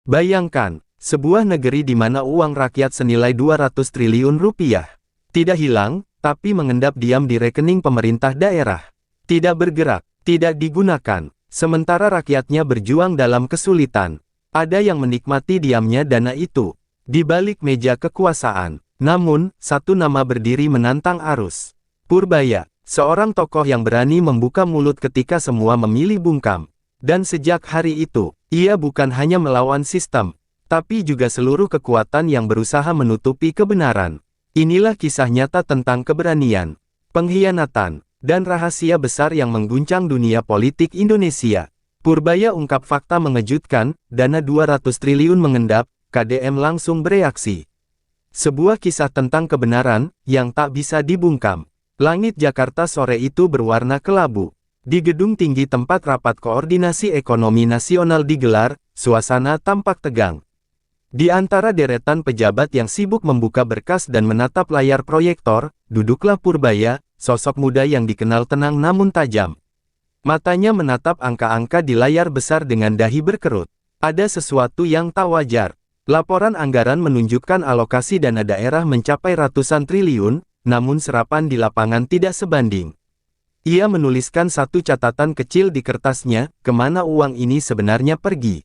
Bayangkan, sebuah negeri di mana uang rakyat senilai 200 triliun rupiah tidak hilang, tapi mengendap diam di rekening pemerintah daerah. Tidak bergerak, tidak digunakan, sementara rakyatnya berjuang dalam kesulitan. Ada yang menikmati diamnya dana itu di balik meja kekuasaan. Namun, satu nama berdiri menantang arus. Purbaya, seorang tokoh yang berani membuka mulut ketika semua memilih bungkam. Dan sejak hari itu, ia bukan hanya melawan sistem, tapi juga seluruh kekuatan yang berusaha menutupi kebenaran. Inilah kisah nyata tentang keberanian, pengkhianatan, dan rahasia besar yang mengguncang dunia politik Indonesia. Purbaya ungkap fakta mengejutkan, dana 200 triliun mengendap, KDM langsung bereaksi. Sebuah kisah tentang kebenaran, yang tak bisa dibungkam. Langit Jakarta sore itu berwarna kelabu. Di gedung tinggi tempat rapat koordinasi ekonomi nasional digelar, suasana tampak tegang. Di antara deretan pejabat yang sibuk membuka berkas dan menatap layar proyektor, duduklah Purbaya, sosok muda yang dikenal tenang namun tajam. Matanya menatap angka-angka di layar besar dengan dahi berkerut. Ada sesuatu yang tak wajar. Laporan anggaran menunjukkan alokasi dana daerah mencapai ratusan triliun, namun serapan di lapangan tidak sebanding. Ia menuliskan satu catatan kecil di kertasnya, kemana uang ini sebenarnya pergi.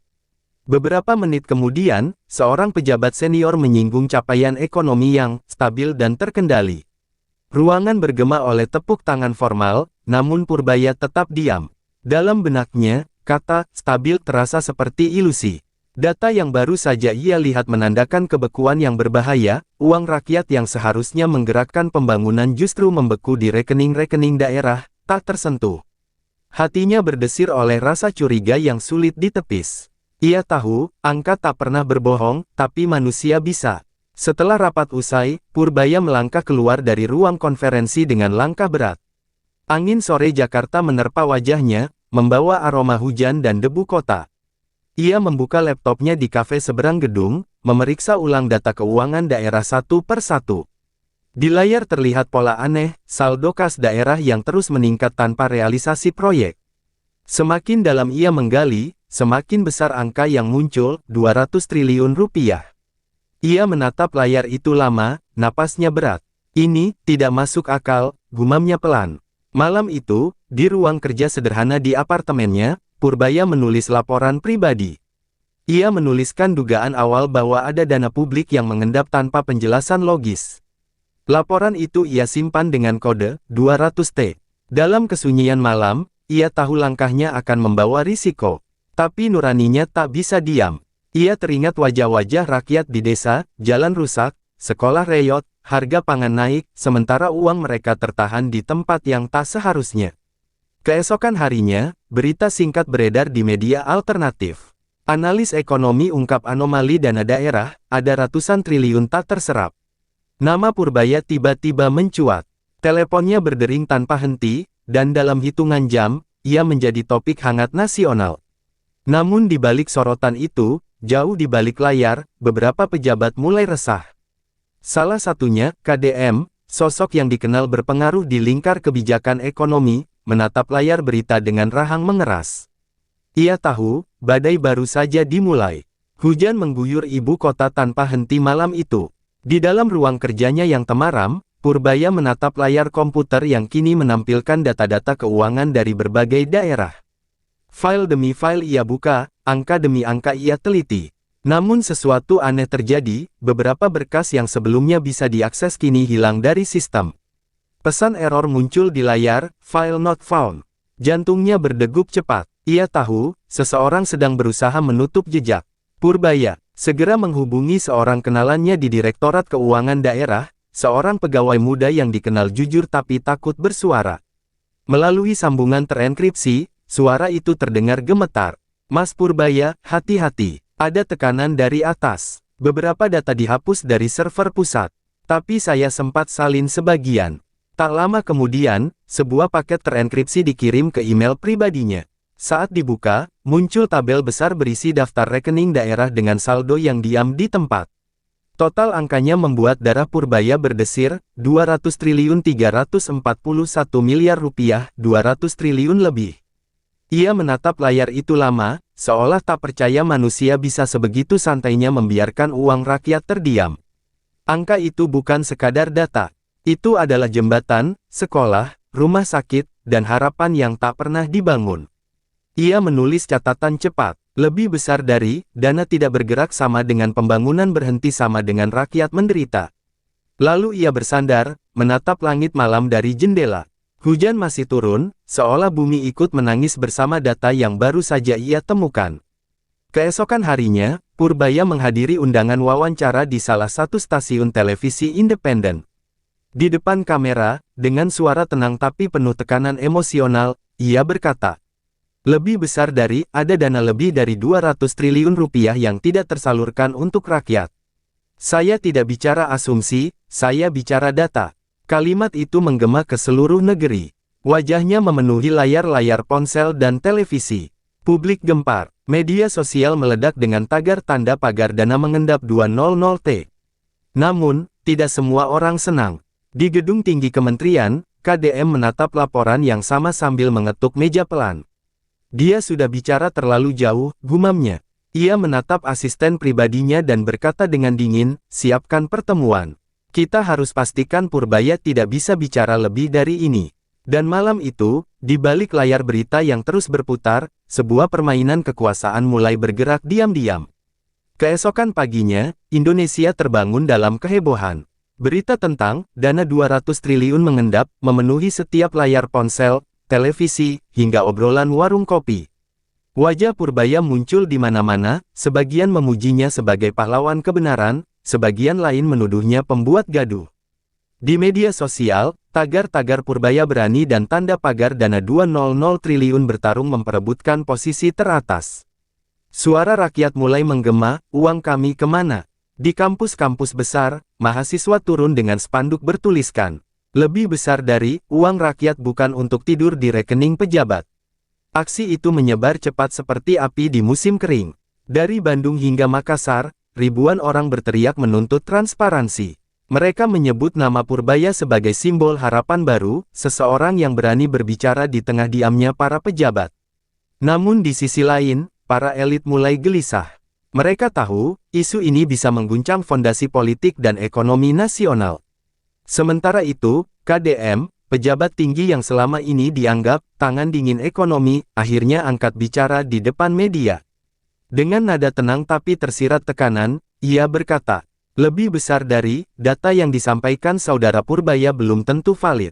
Beberapa menit kemudian, seorang pejabat senior menyinggung capaian ekonomi yang stabil dan terkendali. Ruangan bergema oleh tepuk tangan formal, namun Purbaya tetap diam. Dalam benaknya, kata stabil terasa seperti ilusi. Data yang baru saja ia lihat menandakan kebekuan yang berbahaya, uang rakyat yang seharusnya menggerakkan pembangunan justru membeku di rekening-rekening daerah, tak tersentuh. Hatinya berdesir oleh rasa curiga yang sulit ditepis. Ia tahu, angka tak pernah berbohong, tapi manusia bisa. Setelah rapat usai, Purbaya melangkah keluar dari ruang konferensi dengan langkah berat. Angin sore Jakarta menerpa wajahnya, membawa aroma hujan dan debu kota. Ia membuka laptopnya di kafe seberang gedung, memeriksa ulang data keuangan daerah satu per satu. Di layar terlihat pola aneh, saldo kas daerah yang terus meningkat tanpa realisasi proyek. Semakin dalam ia menggali, semakin besar angka yang muncul, 200 triliun rupiah. Ia menatap layar itu lama, napasnya berat. Ini tidak masuk akal, gumamnya pelan. Malam itu, di ruang kerja sederhana di apartemennya, Purbaya menulis laporan pribadi. Ia menuliskan dugaan awal bahwa ada dana publik yang mengendap tanpa penjelasan logis. Laporan itu ia simpan dengan kode 200T. Dalam kesunyian malam, ia tahu langkahnya akan membawa risiko. Tapi nuraninya tak bisa diam. Ia teringat wajah-wajah rakyat di desa, jalan rusak, sekolah reyot, harga pangan naik, sementara uang mereka tertahan di tempat yang tak seharusnya. Keesokan harinya, berita singkat beredar di media alternatif. Analis ekonomi ungkap anomali dana daerah, ada ratusan triliun tak terserap. Nama Purbaya tiba-tiba mencuat. Teleponnya berdering tanpa henti, dan dalam hitungan jam, ia menjadi topik hangat nasional. Namun di balik sorotan itu, jauh di balik layar, beberapa pejabat mulai resah. Salah satunya, KDM, sosok yang dikenal berpengaruh di lingkar kebijakan ekonomi, menatap layar berita dengan rahang mengeras. Ia tahu, badai baru saja dimulai. Hujan mengguyur ibu kota tanpa henti malam itu. Di dalam ruang kerjanya yang temaram, Purbaya menatap layar komputer yang kini menampilkan data-data keuangan dari berbagai daerah. File demi file ia buka, angka demi angka ia teliti. Namun sesuatu aneh terjadi, beberapa berkas yang sebelumnya bisa diakses kini hilang dari sistem. Pesan error muncul di layar, file not found. Jantungnya berdegup cepat. Ia tahu, seseorang sedang berusaha menutup jejak. Purbaya segera menghubungi seorang kenalannya di Direktorat Keuangan Daerah, seorang pegawai muda yang dikenal jujur tapi takut bersuara. Melalui sambungan terenkripsi, suara itu terdengar gemetar. Mas Purbaya, hati-hati. Ada tekanan dari atas. Beberapa data dihapus dari server pusat. Tapi saya sempat salin sebagian. Tak lama kemudian, sebuah paket terenkripsi dikirim ke email pribadinya. Saat dibuka, muncul tabel besar berisi daftar rekening daerah dengan saldo yang diam di tempat. Total angkanya membuat darah Purbaya berdesir, 200 triliun 341 miliar rupiah, 200 triliun lebih. Ia menatap layar itu lama, seolah tak percaya manusia bisa sebegitu santainya membiarkan uang rakyat terdiam. Angka itu bukan sekadar data. Itu adalah jembatan, sekolah, rumah sakit, dan harapan yang tak pernah dibangun. Ia menulis catatan cepat. Lebih besar dari, dana tidak bergerak sama dengan pembangunan berhenti sama dengan rakyat menderita. Lalu ia bersandar, menatap langit malam dari jendela. Hujan masih turun, seolah bumi ikut menangis bersama data yang baru saja ia temukan. Keesokan harinya, Purbaya menghadiri undangan wawancara di salah satu stasiun televisi independen. Di depan kamera, dengan suara tenang tapi penuh tekanan emosional, ia berkata, "Lebih besar dari, ada dana lebih dari 200 triliun rupiah yang tidak tersalurkan untuk rakyat. Saya tidak bicara asumsi, saya bicara data." Kalimat itu menggema ke seluruh negeri. Wajahnya memenuhi layar-layar ponsel dan televisi. Publik gempar. Media sosial meledak dengan tagar tanda pagar dana mengendap 200T. Namun, tidak semua orang senang. Di gedung tinggi kementerian, KDM menatap laporan yang sama sambil mengetuk meja pelan. "Dia sudah bicara terlalu jauh," gumamnya. Ia menatap asisten pribadinya dan berkata dengan dingin, "Siapkan pertemuan. Kita harus pastikan Purbaya tidak bisa bicara lebih dari ini." Dan malam itu, di balik layar berita yang terus berputar, sebuah permainan kekuasaan mulai bergerak diam-diam. Keesokan paginya, Indonesia terbangun dalam kehebohan. Berita tentang dana 200 triliun mengendap memenuhi setiap layar ponsel, televisi, hingga obrolan warung kopi. Wajah Purbaya muncul di mana-mana, sebagian memujinya sebagai pahlawan kebenaran, sebagian lain menuduhnya pembuat gaduh. Di media sosial, tagar-tagar Purbaya berani dan tanda pagar dana 200 triliun bertarung memperebutkan posisi teratas. Suara rakyat mulai menggema, "Uang kami kemana?" Di kampus-kampus besar, mahasiswa turun dengan spanduk bertuliskan, "Lebih besar dari, uang rakyat bukan untuk tidur di rekening pejabat." Aksi itu menyebar cepat seperti api di musim kering. Dari Bandung hingga Makassar, ribuan orang berteriak menuntut transparansi. Mereka menyebut nama Purbaya sebagai simbol harapan baru, seseorang yang berani berbicara di tengah diamnya para pejabat. Namun di sisi lain, para elit mulai gelisah. Mereka tahu, isu ini bisa mengguncang fondasi politik dan ekonomi nasional. Sementara itu, KDM, pejabat tinggi yang selama ini dianggap tangan dingin ekonomi, akhirnya angkat bicara di depan media. Dengan nada tenang tapi tersirat tekanan, ia berkata, "Lebih besar dari, data yang disampaikan saudara Purbaya belum tentu valid.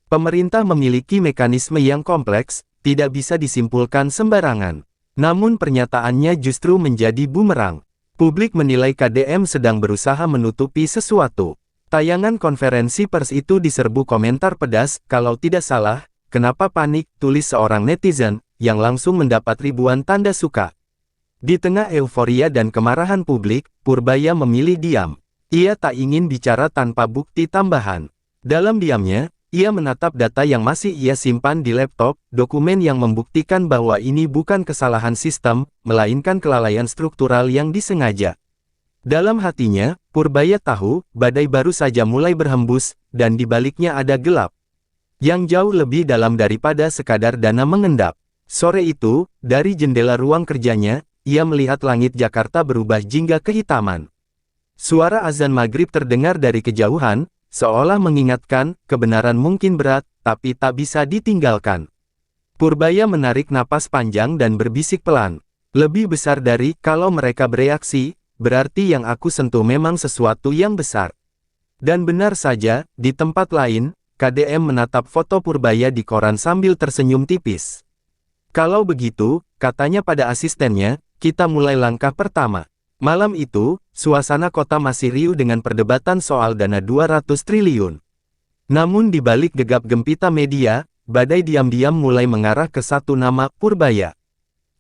Pemerintah memiliki mekanisme yang kompleks, tidak bisa disimpulkan sembarangan." Namun pernyataannya justru menjadi bumerang. Publik menilai KDM sedang berusaha menutupi sesuatu. Tayangan konferensi pers itu diserbu komentar pedas, "Kalau tidak salah, kenapa panik?" tulis seorang netizen, yang langsung mendapat ribuan tanda suka. Di tengah euforia dan kemarahan publik, Purbaya memilih diam. Ia tak ingin bicara tanpa bukti tambahan. Dalam diamnya, ia menatap data yang masih ia simpan di laptop, dokumen yang membuktikan bahwa ini bukan kesalahan sistem, melainkan kelalaian struktural yang disengaja. Dalam hatinya, Purbaya tahu, badai baru saja mulai berhembus, dan di baliknya ada gelap yang jauh lebih dalam daripada sekadar dana mengendap. Sore itu, dari jendela ruang kerjanya, ia melihat langit Jakarta berubah jingga kehitaman. Suara azan maghrib terdengar dari kejauhan, seolah mengingatkan, kebenaran mungkin berat, tapi tak bisa ditinggalkan. Purbaya menarik napas panjang dan berbisik pelan. "Lebih besar dari, kalau mereka bereaksi, berarti yang aku sentuh memang sesuatu yang besar." Dan benar saja, di tempat lain, KDM menatap foto Purbaya di koran sambil tersenyum tipis. "Kalau begitu," katanya pada asistennya, "kita mulai langkah pertama." Malam itu, suasana kota masih riuh dengan perdebatan soal dana 200 triliun. Namun di balik gegap gempita media, badai diam-diam mulai mengarah ke satu nama, Purbaya.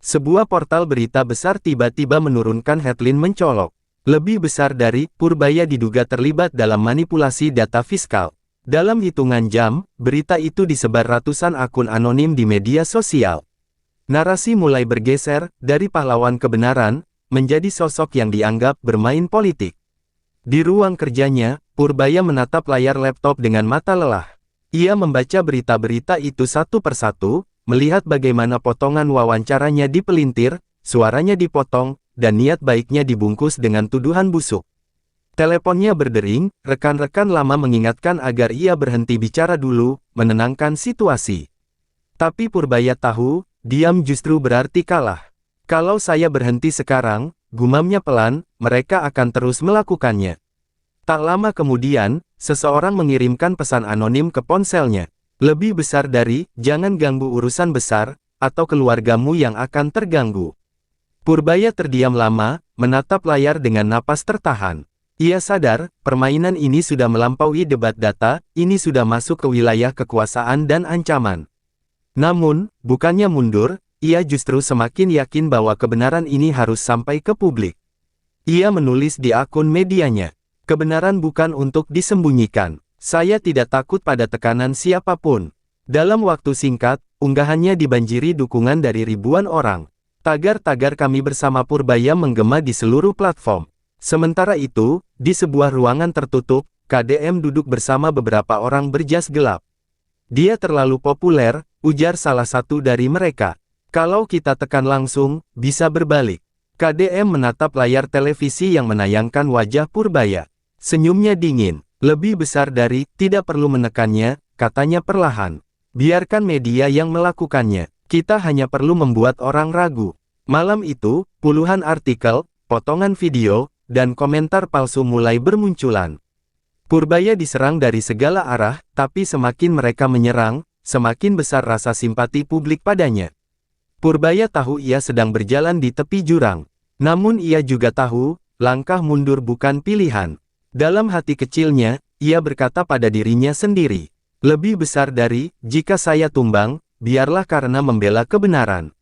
Sebuah portal berita besar tiba-tiba menurunkan headline mencolok. "Lebih besar dari, Purbaya diduga terlibat dalam manipulasi data fiskal." Dalam hitungan jam, berita itu disebar ratusan akun anonim di media sosial. Narasi mulai bergeser, dari pahlawan kebenaran, menjadi sosok yang dianggap bermain politik. Di ruang kerjanya, Purbaya menatap layar laptop dengan mata lelah. Ia membaca berita-berita itu satu persatu, melihat bagaimana potongan wawancaranya dipelintir, suaranya dipotong, dan niat baiknya dibungkus dengan tuduhan busuk. Teleponnya berdering, rekan-rekan lama mengingatkan agar ia berhenti bicara dulu, menenangkan situasi. Tapi Purbaya tahu, diam justru berarti kalah. Kalau saya berhenti sekarang, gumamnya pelan, mereka akan terus melakukannya. Tak lama kemudian, seseorang mengirimkan pesan anonim ke ponselnya. Lebih besar dari, jangan ganggu urusan besar, atau keluargamu yang akan terganggu. Purbaya terdiam lama, menatap layar dengan napas tertahan. Ia sadar, permainan ini sudah melampaui debat data, ini sudah masuk ke wilayah kekuasaan dan ancaman. Namun, bukannya mundur, ia justru semakin yakin bahwa kebenaran ini harus sampai ke publik. Ia menulis di akun medianya, kebenaran bukan untuk disembunyikan. Saya tidak takut pada tekanan siapapun. Dalam waktu singkat, unggahannya dibanjiri dukungan dari ribuan orang. Tagar-tagar kami bersama Purbaya menggema di seluruh platform. Sementara itu, di sebuah ruangan tertutup, KDM duduk bersama beberapa orang berjas gelap. Dia terlalu populer, ujar salah satu dari mereka. Kalau kita tekan langsung, bisa berbalik. KDM menatap layar televisi yang menayangkan wajah Purbaya. Senyumnya dingin, lebih besar dari, tidak perlu menekannya, katanya perlahan. Biarkan media yang melakukannya, kita hanya perlu membuat orang ragu. Malam itu, puluhan artikel, potongan video, dan komentar palsu mulai bermunculan. Purbaya diserang dari segala arah, tapi semakin mereka menyerang, semakin besar rasa simpati publik padanya. Purbaya tahu ia sedang berjalan di tepi jurang. Namun ia juga tahu, langkah mundur bukan pilihan. Dalam hati kecilnya, ia berkata pada dirinya sendiri, lebih besar dari, jika saya tumbang, biarlah karena membela kebenaran.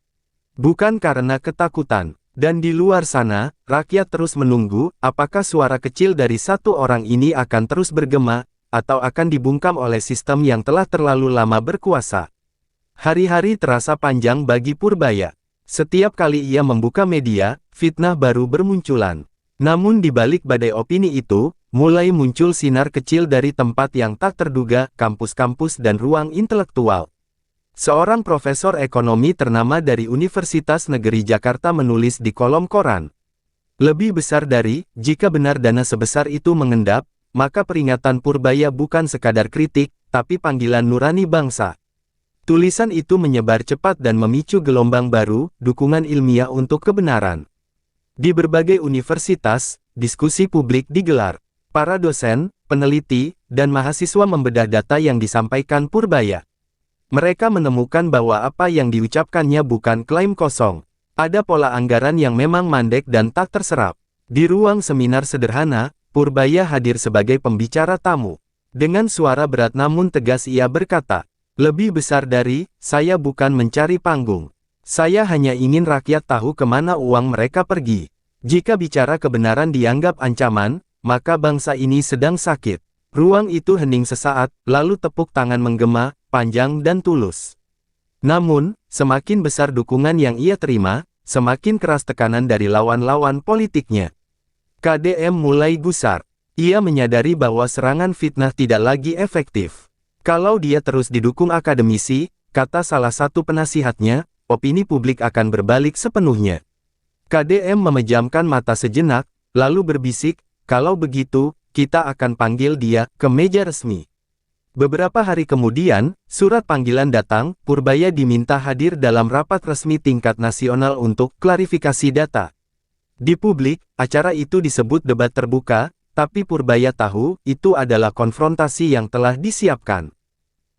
Bukan karena ketakutan. Dan di luar sana, rakyat terus menunggu, apakah suara kecil dari satu orang ini akan terus bergema, atau akan dibungkam oleh sistem yang telah terlalu lama berkuasa. Hari-hari terasa panjang bagi Purbaya. Setiap kali ia membuka media, fitnah baru bermunculan. Namun di balik badai opini itu, mulai muncul sinar kecil dari tempat yang tak terduga, kampus-kampus dan ruang intelektual. Seorang profesor ekonomi ternama dari Universitas Negeri Jakarta menulis di kolom koran. Lebih besar dari, jika benar dana sebesar itu mengendap, maka peringatan Purbaya bukan sekadar kritik, tapi panggilan nurani bangsa. Tulisan itu menyebar cepat dan memicu gelombang baru, dukungan ilmiah untuk kebenaran. Di berbagai universitas, diskusi publik digelar. Para dosen, peneliti, dan mahasiswa membedah data yang disampaikan Purbaya. Mereka menemukan bahwa apa yang diucapkannya bukan klaim kosong. Ada pola anggaran yang memang mandek dan tak terserap. Di ruang seminar sederhana, Purbaya hadir sebagai pembicara tamu. Dengan suara berat namun tegas ia berkata, lebih besar dari, saya bukan mencari panggung. Saya hanya ingin rakyat tahu kemana uang mereka pergi. Jika bicara kebenaran dianggap ancaman, maka bangsa ini sedang sakit. Ruang itu hening sesaat, lalu tepuk tangan menggema, panjang dan tulus. Namun, semakin besar dukungan yang ia terima, semakin keras tekanan dari lawan-lawan politiknya. KDM mulai gusar. Ia menyadari bahwa serangan fitnah tidak lagi efektif. Kalau dia terus didukung akademisi, kata salah satu penasihatnya, opini publik akan berbalik sepenuhnya. KDM memejamkan mata sejenak, lalu berbisik, kalau begitu, kita akan panggil dia ke meja resmi. Beberapa hari kemudian, surat panggilan datang, Purbaya diminta hadir dalam rapat resmi tingkat nasional untuk klarifikasi data. Di publik, acara itu disebut debat terbuka, tapi Purbaya tahu, itu adalah konfrontasi yang telah disiapkan.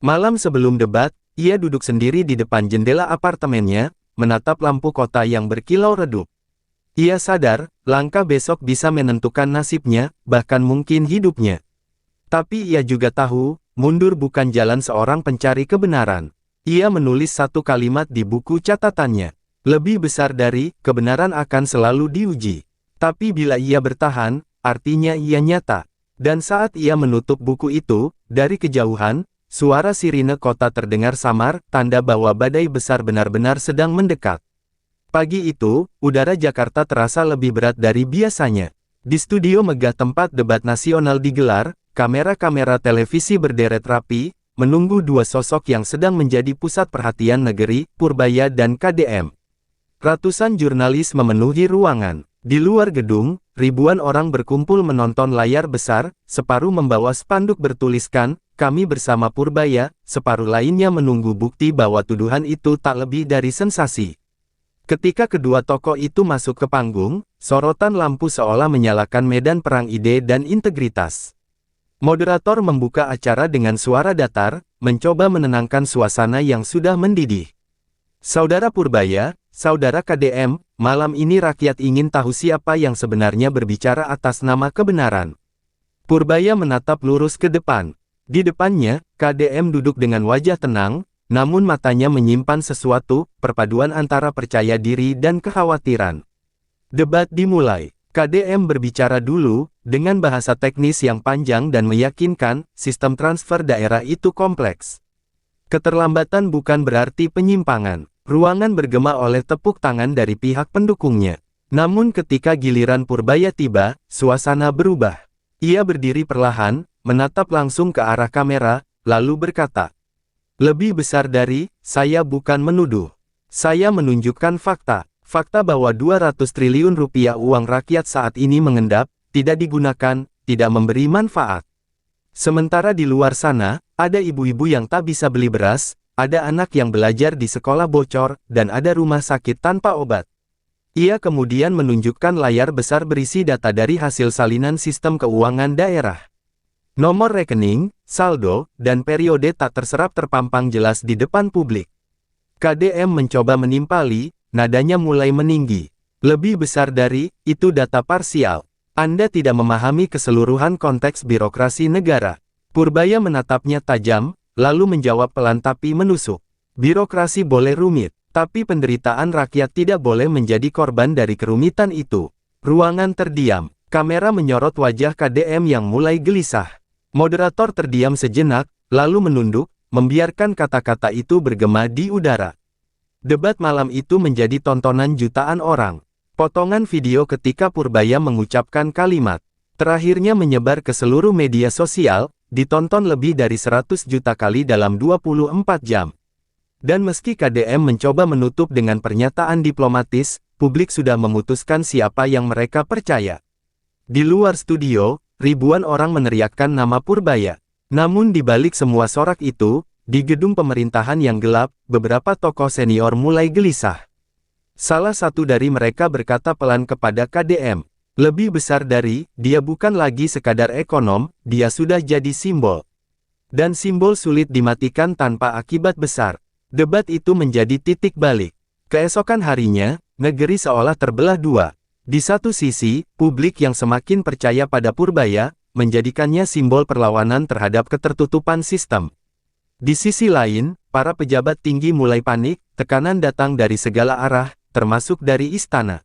Malam sebelum debat, ia duduk sendiri di depan jendela apartemennya, menatap lampu kota yang berkilau redup. Ia sadar, langkah besok bisa menentukan nasibnya, bahkan mungkin hidupnya. Tapi ia juga tahu, mundur bukan jalan seorang pencari kebenaran. Ia menulis satu kalimat di buku catatannya. Lebih besar dari, kebenaran akan selalu diuji. Tapi bila ia bertahan, artinya ia nyata. Dan saat ia menutup buku itu, dari kejauhan, suara sirine kota terdengar samar, tanda bahwa badai besar benar-benar sedang mendekat. Pagi itu, udara Jakarta terasa lebih berat dari biasanya. Di studio megah tempat debat nasional digelar, kamera-kamera televisi berderet rapi, menunggu dua sosok yang sedang menjadi pusat perhatian negeri, Purbaya dan KDM. Ratusan jurnalis memenuhi ruangan. Di luar gedung, ribuan orang berkumpul menonton layar besar, separuh membawa spanduk bertuliskan, "Kami bersama Purbaya," separuh lainnya menunggu bukti bahwa tuduhan itu tak lebih dari sensasi. Ketika kedua tokoh itu masuk ke panggung, sorotan lampu seolah menyalakan medan perang ide dan integritas. Moderator membuka acara dengan suara datar, mencoba menenangkan suasana yang sudah mendidih. "Saudara Purbaya, saudara KDM, malam ini rakyat ingin tahu siapa yang sebenarnya berbicara atas nama kebenaran." Purbaya menatap lurus ke depan. Di depannya, KDM duduk dengan wajah tenang, namun matanya menyimpan sesuatu, perpaduan antara percaya diri dan kekhawatiran. Debat dimulai. KDM berbicara dulu, dengan bahasa teknis yang panjang dan meyakinkan, sistem transfer daerah itu kompleks. Keterlambatan bukan berarti penyimpangan. Ruangan bergema oleh tepuk tangan dari pihak pendukungnya. Namun ketika giliran Purbaya tiba, suasana berubah. Ia berdiri perlahan, menatap langsung ke arah kamera, lalu berkata, "Lebih besar dari, saya bukan menuduh. Saya menunjukkan fakta. Fakta bahwa 200 triliun rupiah uang rakyat saat ini mengendap, tidak digunakan, tidak memberi manfaat. Sementara di luar sana, ada ibu-ibu yang tak bisa beli beras, ada anak yang belajar di sekolah bocor, dan ada rumah sakit tanpa obat." Ia kemudian menunjukkan layar besar berisi data dari hasil salinan sistem keuangan daerah. Nomor rekening, saldo, dan periode tak terserap terpampang jelas di depan publik. KDM mencoba menimpali, nadanya mulai meninggi. "Lebih besar dari, itu data parsial. Anda tidak memahami keseluruhan konteks birokrasi negara." Purbaya menatapnya tajam, lalu menjawab pelan tapi menusuk. "Birokrasi boleh rumit, tapi penderitaan rakyat tidak boleh menjadi korban dari kerumitan itu." Ruangan terdiam. Kamera menyorot wajah KDM yang mulai gelisah. Moderator terdiam sejenak, lalu menunduk, membiarkan kata-kata itu bergema di udara. Debat malam itu menjadi tontonan jutaan orang. Potongan video ketika Purbaya mengucapkan kalimat terakhirnya menyebar ke seluruh media sosial, ditonton lebih dari 100 juta kali dalam 24 jam. Dan meski KDM mencoba menutup dengan pernyataan diplomatis, publik sudah memutuskan siapa yang mereka percaya. Di luar studio, ribuan orang meneriakkan nama Purbaya. Namun di balik semua sorak itu, di gedung pemerintahan yang gelap, beberapa tokoh senior mulai gelisah. Salah satu dari mereka berkata pelan kepada KDM, "Lebih besar dari, dia bukan lagi sekadar ekonom, dia sudah jadi simbol. Dan simbol sulit dimatikan tanpa akibat besar." Debat itu menjadi titik balik. Keesokan harinya, negeri seolah terbelah dua. Di satu sisi, publik yang semakin percaya pada Purbaya, menjadikannya simbol perlawanan terhadap ketertutupan sistem. Di sisi lain, para pejabat tinggi mulai panik, tekanan datang dari segala arah, termasuk dari istana.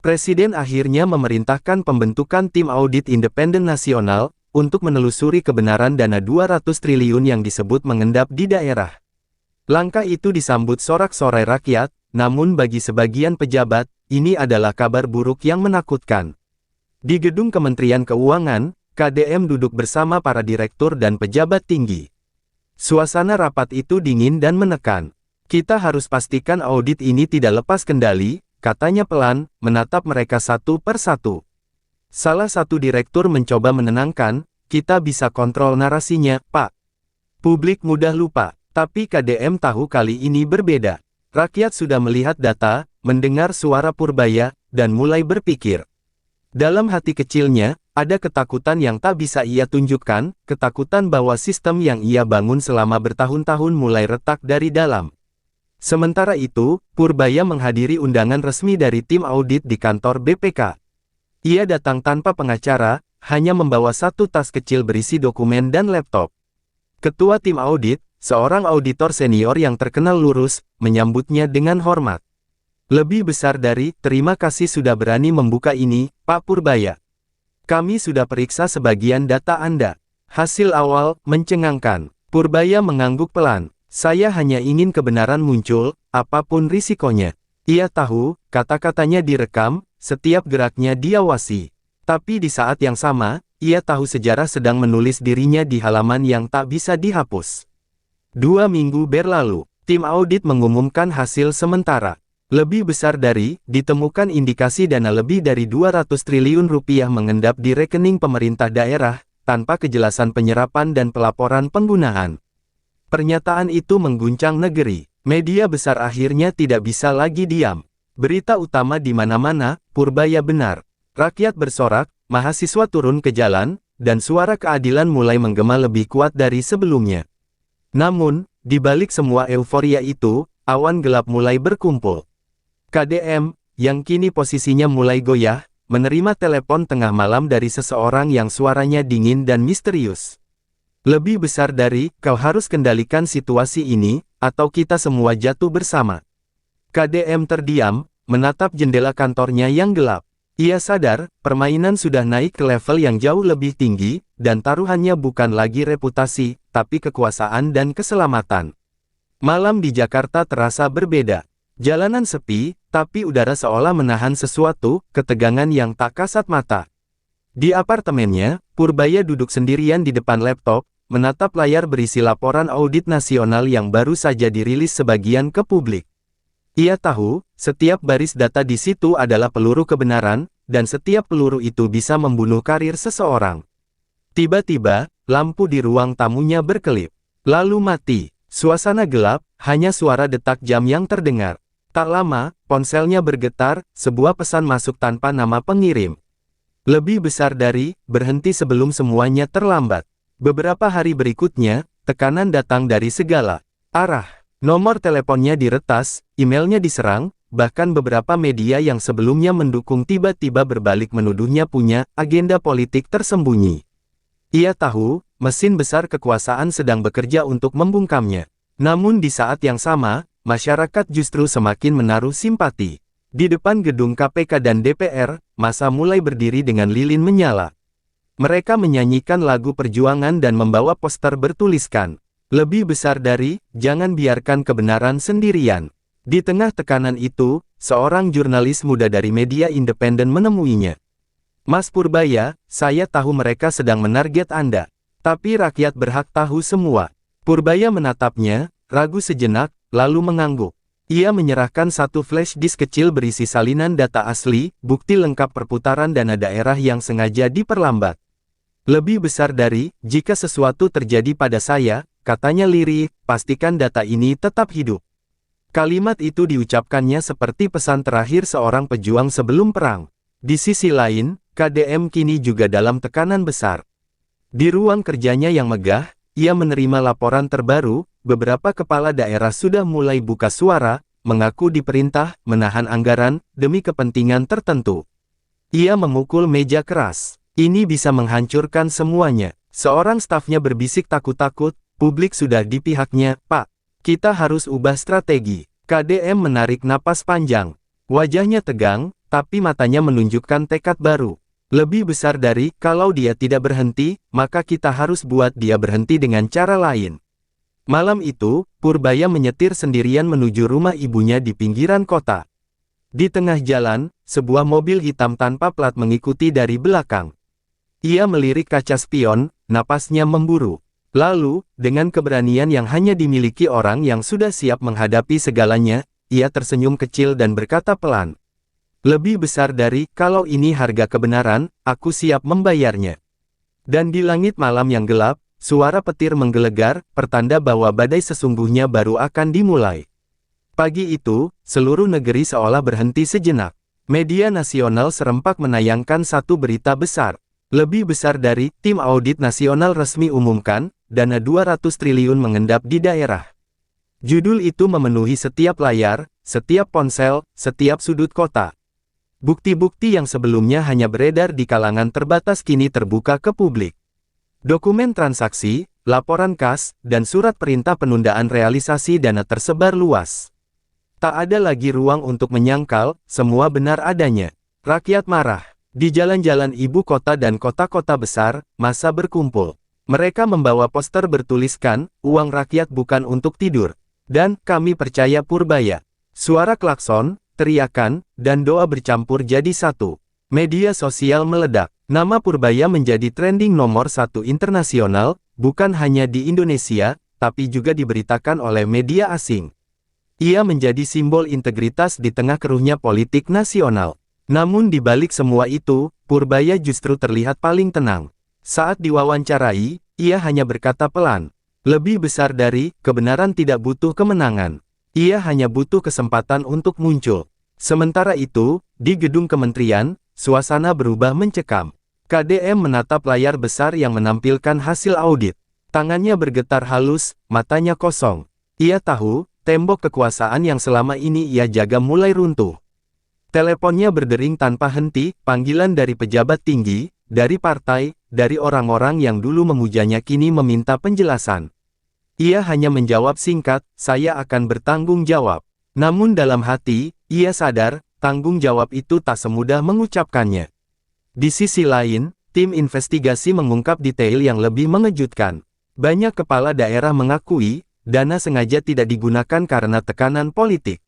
Presiden akhirnya memerintahkan pembentukan tim audit independen nasional, untuk menelusuri kebenaran dana 200 triliun yang disebut mengendap di daerah. Langkah itu disambut sorak-sorai rakyat, namun bagi sebagian pejabat, ini adalah kabar buruk yang menakutkan. Di gedung Kementerian Keuangan, KDM duduk bersama para direktur dan pejabat tinggi. Suasana rapat itu dingin dan menekan. "Kita harus pastikan audit ini tidak lepas kendali," katanya pelan, menatap mereka satu per satu. Salah satu direktur mencoba menenangkan, "Kita bisa kontrol narasinya, Pak. Publik mudah lupa." Tapi KDM tahu kali ini berbeda. Rakyat sudah melihat data, mendengar suara Purbaya, dan mulai berpikir. Dalam hati kecilnya, ada ketakutan yang tak bisa ia tunjukkan, ketakutan bahwa sistem yang ia bangun selama bertahun-tahun mulai retak dari dalam. Sementara itu, Purbaya menghadiri undangan resmi dari tim audit di kantor BPK. Ia datang tanpa pengacara, hanya membawa satu tas kecil berisi dokumen dan laptop. Ketua tim audit, seorang auditor senior yang terkenal lurus, menyambutnya dengan hormat. "Lebih besar dari, terima kasih sudah berani membuka ini, Pak Purbaya. Kami sudah periksa sebagian data Anda. Hasil awal, mencengangkan." Purbaya mengangguk pelan. "Saya hanya ingin kebenaran muncul, apapun risikonya." Ia tahu, kata-katanya direkam, setiap geraknya diawasi. Tapi di saat yang sama, ia tahu sejarah sedang menulis dirinya di halaman yang tak bisa dihapus. 2 minggu berlalu, tim audit mengumumkan hasil sementara. Lebih besar dari, ditemukan indikasi dana lebih dari 200 triliun rupiah mengendap di rekening pemerintah daerah, tanpa kejelasan penyerapan dan pelaporan penggunaan. Pernyataan itu mengguncang negeri. Media besar akhirnya tidak bisa lagi diam. Berita utama di mana-mana, Purbaya benar. Rakyat bersorak, mahasiswa turun ke jalan, dan suara keadilan mulai menggema lebih kuat dari sebelumnya. Namun, di balik semua euforia itu, awan gelap mulai berkumpul. KDM, yang kini posisinya mulai goyah, menerima telepon tengah malam dari seseorang yang suaranya dingin dan misterius. Lebih besar dari, kau harus kendalikan situasi ini, atau kita semua jatuh bersama. KDM terdiam, menatap jendela kantornya yang gelap. Ia sadar, permainan sudah naik ke level yang jauh lebih tinggi, dan taruhannya bukan lagi reputasi, tapi kekuasaan dan keselamatan. Malam di Jakarta terasa berbeda. Jalanan sepi, tapi udara seolah menahan sesuatu, ketegangan yang tak kasat mata. Di apartemennya, Purbaya duduk sendirian di depan laptop, menatap layar berisi laporan audit nasional yang baru saja dirilis sebagian ke publik. Ia tahu, setiap baris data di situ adalah peluru kebenaran, dan setiap peluru itu bisa membunuh karir seseorang. Tiba-tiba, lampu di ruang tamunya berkelip. Lalu mati. Suasana gelap, hanya suara detak jam yang terdengar. Tak lama, ponselnya bergetar, sebuah pesan masuk tanpa nama pengirim. Lebih besar dari, berhenti sebelum semuanya terlambat. Beberapa hari berikutnya, tekanan datang dari segala arah. Nomor teleponnya diretas, emailnya diserang, bahkan beberapa media yang sebelumnya mendukung tiba-tiba berbalik menuduhnya punya agenda politik tersembunyi. Ia tahu, mesin besar kekuasaan sedang bekerja untuk membungkamnya. Namun di saat yang sama, masyarakat justru semakin menaruh simpati. Di depan gedung KPK dan DPR, massa mulai berdiri dengan lilin menyala. Mereka menyanyikan lagu perjuangan dan membawa poster bertuliskan, "Lebih besar dari, jangan biarkan kebenaran sendirian." Di tengah tekanan itu, seorang jurnalis muda dari media independen menemuinya. "Mas Purbaya, saya tahu mereka sedang menarget Anda. Tapi rakyat berhak tahu semua." Purbaya menatapnya, ragu sejenak, lalu mengangguk. Ia menyerahkan satu flash disk kecil berisi salinan data asli, bukti lengkap perputaran dana daerah yang sengaja diperlambat. "Lebih besar dari, jika sesuatu terjadi pada saya," katanya lirih, "pastikan data ini tetap hidup." Kalimat itu diucapkannya seperti pesan terakhir seorang pejuang sebelum perang. Di sisi lain, KDM kini juga dalam tekanan besar. Di ruang kerjanya yang megah, ia menerima laporan terbaru, beberapa kepala daerah sudah mulai buka suara, mengaku diperintah menahan anggaran demi kepentingan tertentu. Ia memukul meja keras. "Ini bisa menghancurkan semuanya." Seorang stafnya berbisik takut-takut, "Publik sudah di pihaknya, Pak. Kita harus ubah strategi." KDM menarik napas panjang. Wajahnya tegang, tapi matanya menunjukkan tekad baru. "Lebih besar dari, kalau dia tidak berhenti, maka kita harus buat dia berhenti dengan cara lain." Malam itu, Purbaya menyetir sendirian menuju rumah ibunya di pinggiran kota. Di tengah jalan, sebuah mobil hitam tanpa plat mengikuti dari belakang. Ia melirik kaca spion, napasnya memburu. Lalu, dengan keberanian yang hanya dimiliki orang yang sudah siap menghadapi segalanya, ia tersenyum kecil dan berkata pelan, "Lebih besar dari, kalau ini harga kebenaran, aku siap membayarnya." Dan di langit malam yang gelap, suara petir menggelegar, pertanda bahwa badai sesungguhnya baru akan dimulai. Pagi itu, seluruh negeri seolah berhenti sejenak. Media nasional serempak menayangkan satu berita besar. Lebih besar dari, tim audit nasional resmi umumkan, dana 200 triliun mengendap di daerah. Judul itu memenuhi setiap layar, setiap ponsel, setiap sudut kota. Bukti-bukti yang sebelumnya hanya beredar di kalangan terbatas kini terbuka ke publik. Dokumen transaksi, laporan kas, dan surat perintah penundaan realisasi dana tersebar luas. Tak ada lagi ruang untuk menyangkal, semua benar adanya. Rakyat marah. Di jalan-jalan ibu kota dan kota-kota besar, massa berkumpul. Mereka membawa poster bertuliskan, "Uang rakyat bukan untuk tidur." Dan, "Kami percaya Purbaya." Suara klakson, teriakan, dan doa bercampur jadi satu. Media sosial meledak. Nama Purbaya menjadi trending nomor 1 internasional, bukan hanya di Indonesia, tapi juga diberitakan oleh media asing. Ia menjadi simbol integritas di tengah keruhnya politik nasional. Namun di balik semua itu, Purbaya justru terlihat paling tenang. Saat diwawancarai, ia hanya berkata pelan, "Lebih besar dari kebenaran tidak butuh kemenangan. Ia hanya butuh kesempatan untuk muncul." Sementara itu, di gedung kementerian, suasana berubah mencekam. KDM menatap layar besar yang menampilkan hasil audit. Tangannya bergetar halus, matanya kosong. Ia tahu, tembok kekuasaan yang selama ini ia jaga mulai runtuh. Teleponnya berdering tanpa henti, panggilan dari pejabat tinggi, dari partai, dari orang-orang yang dulu memujanya kini meminta penjelasan. Ia hanya menjawab singkat, "Saya akan bertanggung jawab." Namun dalam hati, ia sadar, tanggung jawab itu tak semudah mengucapkannya. Di sisi lain, tim investigasi mengungkap detail yang lebih mengejutkan. Banyak kepala daerah mengakui, dana sengaja tidak digunakan karena tekanan politik.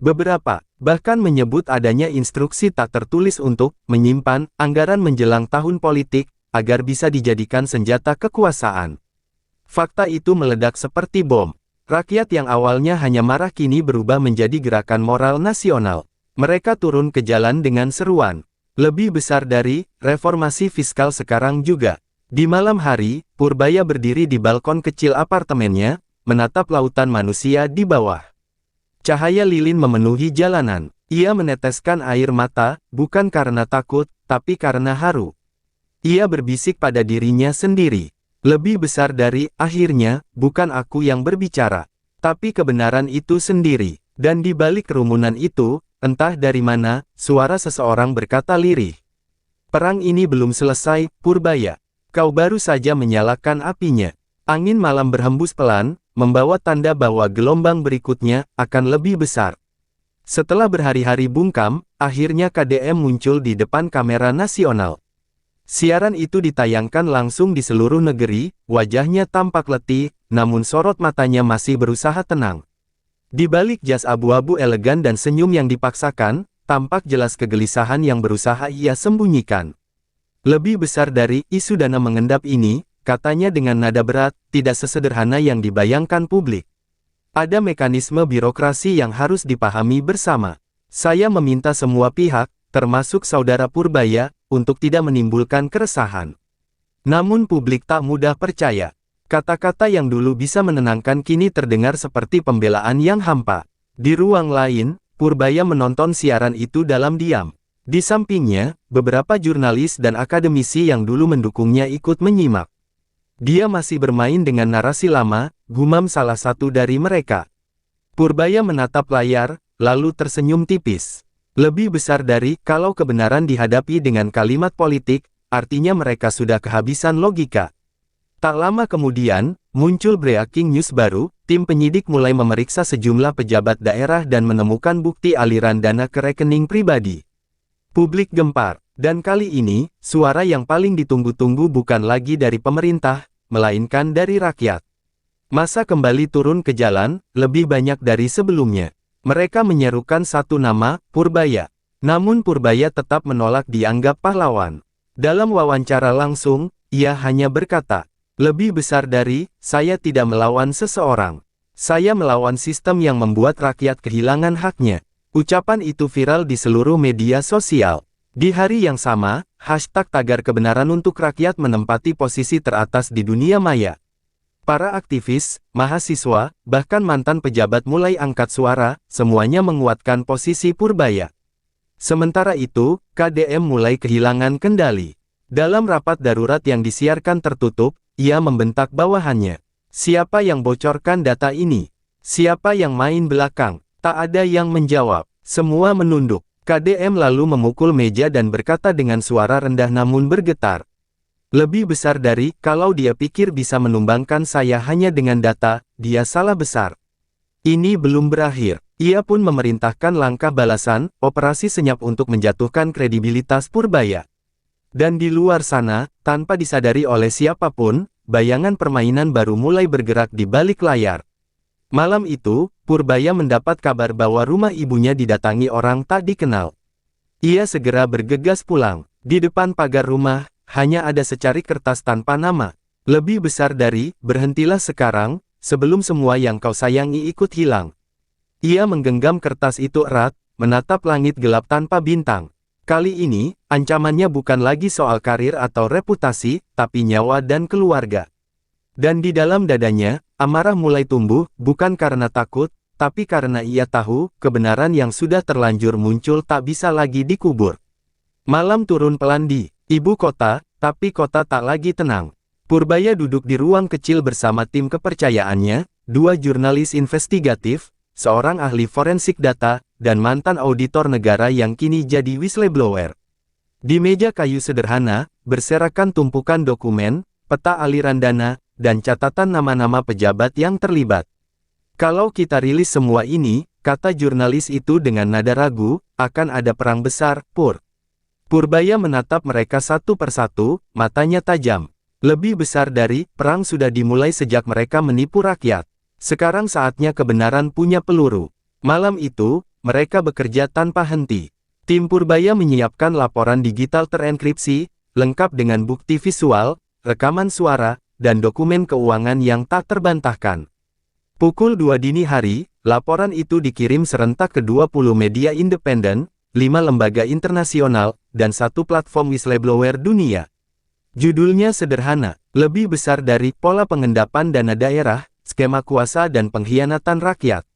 Beberapa, bahkan menyebut adanya instruksi tak tertulis untuk menyimpan anggaran menjelang tahun politik, agar bisa dijadikan senjata kekuasaan. Fakta itu meledak seperti bom. Rakyat yang awalnya hanya marah kini berubah menjadi gerakan moral nasional. Mereka turun ke jalan dengan seruan, "Lebih besar dari reformasi fiskal sekarang juga." Di malam hari, Purbaya berdiri di balkon kecil apartemennya, menatap lautan manusia di bawah. Cahaya lilin memenuhi jalanan. Ia meneteskan air mata, bukan karena takut, tapi karena haru. Ia berbisik pada dirinya sendiri. Lebih besar dari, akhirnya, bukan aku yang berbicara, tapi kebenaran itu sendiri. Dan di balik kerumunan itu, entah dari mana, suara seseorang berkata lirih. "Perang ini belum selesai, Purbaya. Kau baru saja menyalakan apinya." Angin malam berhembus pelan, membawa tanda bahwa gelombang berikutnya akan lebih besar. Setelah berhari-hari bungkam, akhirnya KDM muncul di depan kamera nasional. Siaran itu ditayangkan langsung di seluruh negeri, wajahnya tampak letih, namun sorot matanya masih berusaha tenang. Di balik jas abu-abu elegan dan senyum yang dipaksakan, tampak jelas kegelisahan yang berusaha ia sembunyikan. "Lebih besar dari isu dana mengendap ini," katanya dengan nada berat, "tidak sesederhana yang dibayangkan publik. Ada mekanisme birokrasi yang harus dipahami bersama. Saya meminta semua pihak, termasuk saudara Purbaya, untuk tidak menimbulkan keresahan." Namun publik tak mudah percaya. Kata-kata yang dulu bisa menenangkan kini terdengar seperti pembelaan yang hampa. Di ruang lain, Purbaya menonton siaran itu dalam diam. Di sampingnya, beberapa jurnalis dan akademisi yang dulu mendukungnya ikut menyimak. "Dia masih bermain dengan narasi lama," gumam salah satu dari mereka. Purbaya menatap layar, lalu tersenyum tipis. "Lebih besar dari, kalau kebenaran dihadapi dengan kalimat politik, artinya mereka sudah kehabisan logika." Tak lama kemudian, muncul breaking news baru, tim penyidik mulai memeriksa sejumlah pejabat daerah dan menemukan bukti aliran dana ke rekening pribadi. Publik gempar, dan kali ini, suara yang paling ditunggu-tunggu bukan lagi dari pemerintah, melainkan dari rakyat. Massa kembali turun ke jalan, lebih banyak dari sebelumnya. Mereka menyerukan satu nama, Purbaya. Namun Purbaya tetap menolak dianggap pahlawan. Dalam wawancara langsung, ia hanya berkata, "Lebih besar dari, saya tidak melawan seseorang. Saya melawan sistem yang membuat rakyat kehilangan haknya." Ucapan itu viral di seluruh media sosial. Di hari yang sama, hashtag tagar kebenaran untuk rakyat menempati posisi teratas di dunia maya. Para aktivis, mahasiswa, bahkan mantan pejabat mulai angkat suara, semuanya menguatkan posisi Purbaya. Sementara itu, KDM mulai kehilangan kendali. Dalam rapat darurat yang disiarkan tertutup, ia membentak bawahannya. "Siapa yang bocorkan data ini? Siapa yang main belakang?" Tak ada yang menjawab. Semua menunduk. KDM lalu memukul meja dan berkata dengan suara rendah namun bergetar. "Lebih besar dari, kalau dia pikir bisa menumbangkan saya hanya dengan data, dia salah besar." Ini belum berakhir. Ia pun memerintahkan langkah balasan, operasi senyap untuk menjatuhkan kredibilitas Purbaya. Dan di luar sana, tanpa disadari oleh siapapun, bayangan permainan baru mulai bergerak di balik layar. Malam itu, Purbaya mendapat kabar bahwa rumah ibunya didatangi orang tak dikenal. Ia segera bergegas pulang. Di depan pagar rumah, hanya ada secari kertas tanpa nama. "Lebih besar dari, berhentilah sekarang, sebelum semua yang kau sayangi ikut hilang." Ia menggenggam kertas itu erat, menatap langit gelap tanpa bintang. Kali ini, ancamannya bukan lagi soal karir atau reputasi, tapi nyawa dan keluarga. Dan di dalam dadanya, amarah mulai tumbuh, bukan karena takut, tapi karena ia tahu, kebenaran yang sudah terlanjur muncul tak bisa lagi dikubur. Malam turun pelan di ibu kota, tapi kota tak lagi tenang. Purbaya duduk di ruang kecil bersama tim kepercayaannya, 2 jurnalis investigatif, seorang ahli forensik data, dan mantan auditor negara yang kini jadi whistleblower. Di meja kayu sederhana, berserakan tumpukan dokumen, peta aliran dana, dan catatan nama-nama pejabat yang terlibat. Kalau kita rilis semua ini, kata jurnalis itu dengan nada ragu, akan ada perang besar, Pur. Purbaya menatap mereka satu persatu, matanya tajam. Lebih besar dari, perang sudah dimulai sejak mereka menipu rakyat. Sekarang saatnya kebenaran punya peluru. Malam itu, mereka bekerja tanpa henti. Tim Purbaya menyiapkan laporan digital terenkripsi, lengkap dengan bukti visual, rekaman suara, dan dokumen keuangan yang tak terbantahkan. Pukul 2 dini hari, laporan itu dikirim serentak ke 20 media independen, 5 lembaga internasional, dan 1 platform whistleblower dunia. Judulnya sederhana, lebih besar dari pola pengendapan dana daerah, skema kuasa dan pengkhianatan rakyat.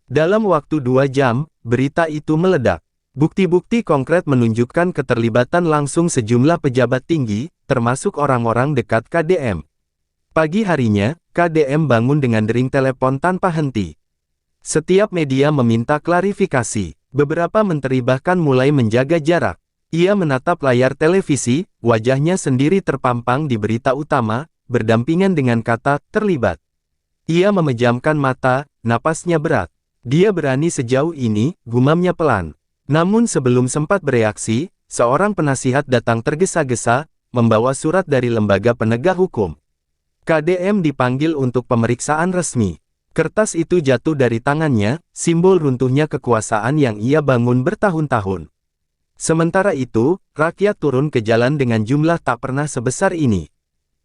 Dalam waktu 2 jam, berita itu meledak. Bukti-bukti konkret menunjukkan keterlibatan langsung sejumlah pejabat tinggi, termasuk orang-orang dekat KDM. Pagi harinya, KDM bangun dengan dering telepon tanpa henti. Setiap media meminta klarifikasi. Beberapa menteri bahkan mulai menjaga jarak. Ia menatap layar televisi, wajahnya sendiri terpampang di berita utama, berdampingan dengan kata terlibat. Ia memejamkan mata, napasnya berat. Dia berani sejauh ini, gumamnya pelan. Namun sebelum sempat bereaksi, seorang penasihat datang tergesa-gesa, membawa surat dari lembaga penegak hukum. KDM dipanggil untuk pemeriksaan resmi. Kertas itu jatuh dari tangannya, simbol runtuhnya kekuasaan yang ia bangun bertahun-tahun. Sementara itu, rakyat turun ke jalan dengan jumlah tak pernah sebesar ini.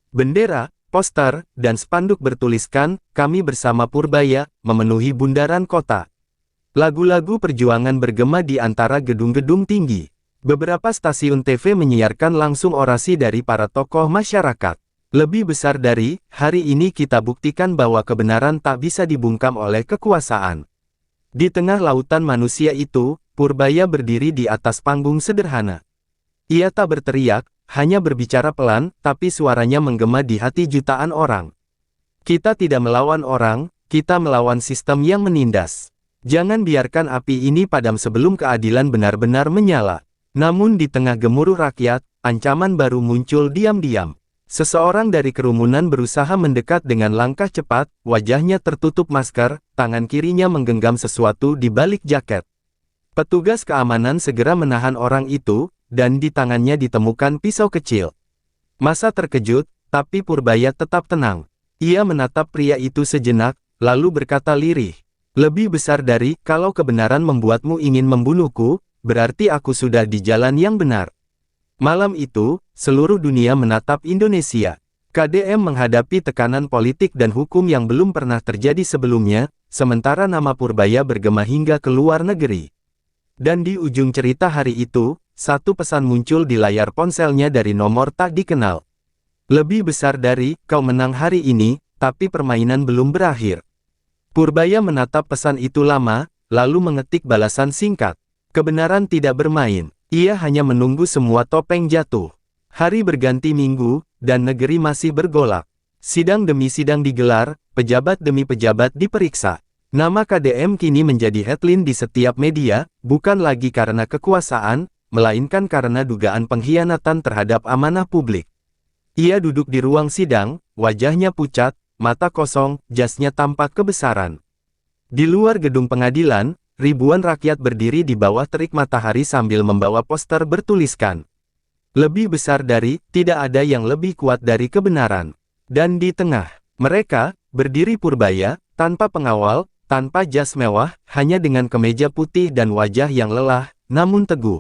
Bendera, poster, dan spanduk bertuliskan, "Kami bersama Purbaya," memenuhi bundaran kota. Lagu-lagu perjuangan bergema di antara gedung-gedung tinggi. Beberapa stasiun TV menyiarkan langsung orasi dari para tokoh masyarakat. Lebih besar dari, hari ini kita buktikan bahwa kebenaran tak bisa dibungkam oleh kekuasaan. Di tengah lautan manusia itu, Purbaya berdiri di atas panggung sederhana. Ia tak berteriak, hanya berbicara pelan, tapi suaranya menggema di hati jutaan orang. Kita tidak melawan orang, kita melawan sistem yang menindas. Jangan biarkan api ini padam sebelum keadilan benar-benar menyala. Namun di tengah gemuruh rakyat, ancaman baru muncul diam-diam. Seseorang dari kerumunan berusaha mendekat dengan langkah cepat, wajahnya tertutup masker, tangan kirinya menggenggam sesuatu di balik jaket. Petugas keamanan segera menahan orang itu, dan di tangannya ditemukan pisau kecil. Masa terkejut, tapi Purbaya tetap tenang. Ia menatap pria itu sejenak, lalu berkata lirih, "Lebih besar dari, kalau kebenaran membuatmu ingin membunuhku, berarti aku sudah di jalan yang benar." Malam itu, seluruh dunia menatap Indonesia. KDM menghadapi tekanan politik dan hukum yang belum pernah terjadi sebelumnya, sementara nama Purbaya bergema hingga ke luar negeri. Dan di ujung cerita hari itu, satu pesan muncul di layar ponselnya dari nomor tak dikenal. "Lebih besar dari, kau menang hari ini, tapi permainan belum berakhir." Purbaya menatap pesan itu lama, lalu mengetik balasan singkat. Kebenaran tidak bermain. Ia hanya menunggu semua topeng jatuh. Hari berganti minggu, dan negeri masih bergolak. Sidang demi sidang digelar, pejabat demi pejabat diperiksa. Nama KDM kini menjadi headline di setiap media, bukan lagi karena kekuasaan, melainkan karena dugaan pengkhianatan terhadap amanah publik. Ia duduk di ruang sidang, wajahnya pucat, mata kosong, jasnya tampak kebesaran. Di luar gedung pengadilan, ribuan rakyat berdiri di bawah terik matahari sambil membawa poster bertuliskan, "Lebih besar dari, tidak ada yang lebih kuat dari kebenaran." Dan di tengah mereka, berdiri Purbaya, tanpa pengawal, tanpa jas mewah, hanya dengan kemeja putih dan wajah yang lelah, namun teguh.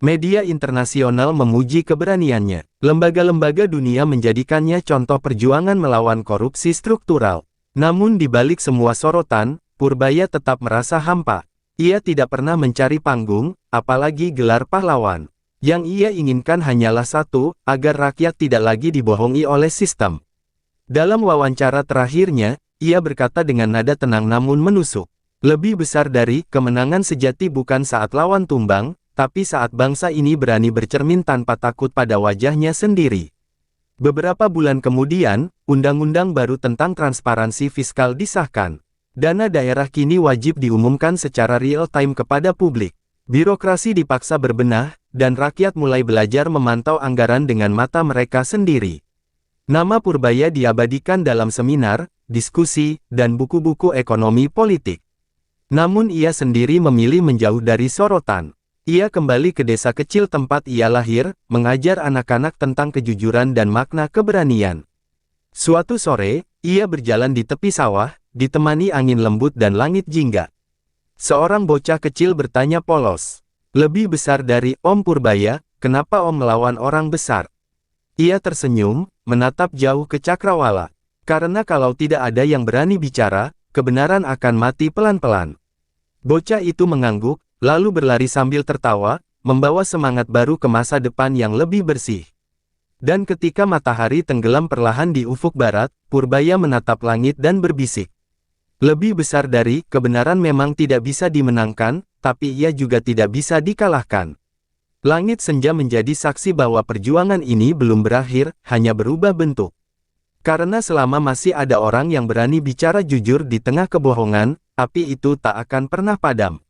Media internasional memuji keberaniannya. Lembaga-lembaga dunia menjadikannya contoh perjuangan melawan korupsi struktural. Namun di balik semua sorotan, Purbaya tetap merasa hampa. Ia tidak pernah mencari panggung, apalagi gelar pahlawan. Yang ia inginkan hanyalah satu, agar rakyat tidak lagi dibohongi oleh sistem. Dalam wawancara terakhirnya, ia berkata dengan nada tenang namun menusuk. Lebih besar dari kemenangan sejati bukan saat lawan tumbang, tapi saat bangsa ini berani bercermin tanpa takut pada wajahnya sendiri. Beberapa bulan kemudian, undang-undang baru tentang transparansi fiskal disahkan. Dana daerah kini wajib diumumkan secara real-time kepada publik. Birokrasi dipaksa berbenah, dan rakyat mulai belajar memantau anggaran dengan mata mereka sendiri. Nama Purbaya diabadikan dalam seminar, diskusi, dan buku-buku ekonomi politik. Namun ia sendiri memilih menjauh dari sorotan. Ia kembali ke desa kecil tempat ia lahir, mengajar anak-anak tentang kejujuran dan makna keberanian. Suatu sore, ia berjalan di tepi sawah, ditemani angin lembut dan langit jingga. Seorang bocah kecil bertanya polos, "Lebih besar dari Om Purbaya, kenapa Om melawan orang besar?" Ia tersenyum, menatap jauh ke cakrawala. Karena kalau tidak ada yang berani bicara, kebenaran akan mati pelan-pelan. Bocah itu mengangguk, lalu berlari sambil tertawa, membawa semangat baru ke masa depan yang lebih bersih. Dan ketika matahari tenggelam perlahan di ufuk barat, Purbaya menatap langit dan berbisik. Lebih besar dari kebenaran memang tidak bisa dimenangkan, tapi ia juga tidak bisa dikalahkan. Langit senja menjadi saksi bahwa perjuangan ini belum berakhir, hanya berubah bentuk. Karena selama masih ada orang yang berani bicara jujur di tengah kebohongan, api itu tak akan pernah padam.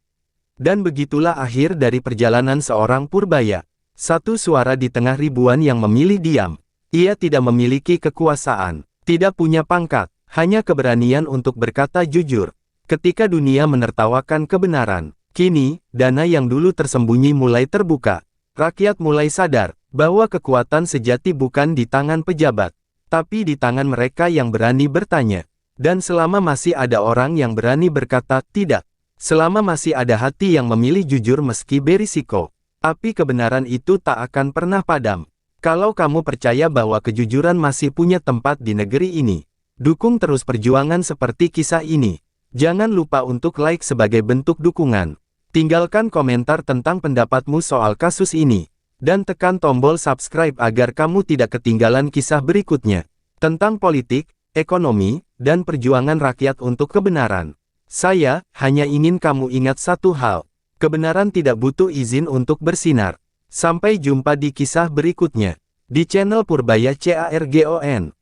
Dan begitulah akhir dari perjalanan seorang Purbaya. Satu suara di tengah ribuan yang memilih diam. Ia tidak memiliki kekuasaan, tidak punya pangkat, hanya keberanian untuk berkata jujur. Ketika dunia menertawakan kebenaran, kini, dana yang dulu tersembunyi mulai terbuka. Rakyat mulai sadar, bahwa kekuatan sejati bukan di tangan pejabat, tapi di tangan mereka yang berani bertanya. Dan selama masih ada orang yang berani berkata tidak, selama masih ada hati yang memilih jujur meski berisiko, api kebenaran itu tak akan pernah padam. Kalau kamu percaya bahwa kejujuran masih punya tempat di negeri ini, dukung terus perjuangan seperti kisah ini. Jangan lupa untuk like sebagai bentuk dukungan. Tinggalkan komentar tentang pendapatmu soal kasus ini. Dan tekan tombol subscribe agar kamu tidak ketinggalan kisah berikutnya. Tentang politik, ekonomi, dan perjuangan rakyat untuk kebenaran. Saya hanya ingin kamu ingat satu hal. Kebenaran tidak butuh izin untuk bersinar. Sampai jumpa di kisah berikutnya. Di channel Purbaya CARGON.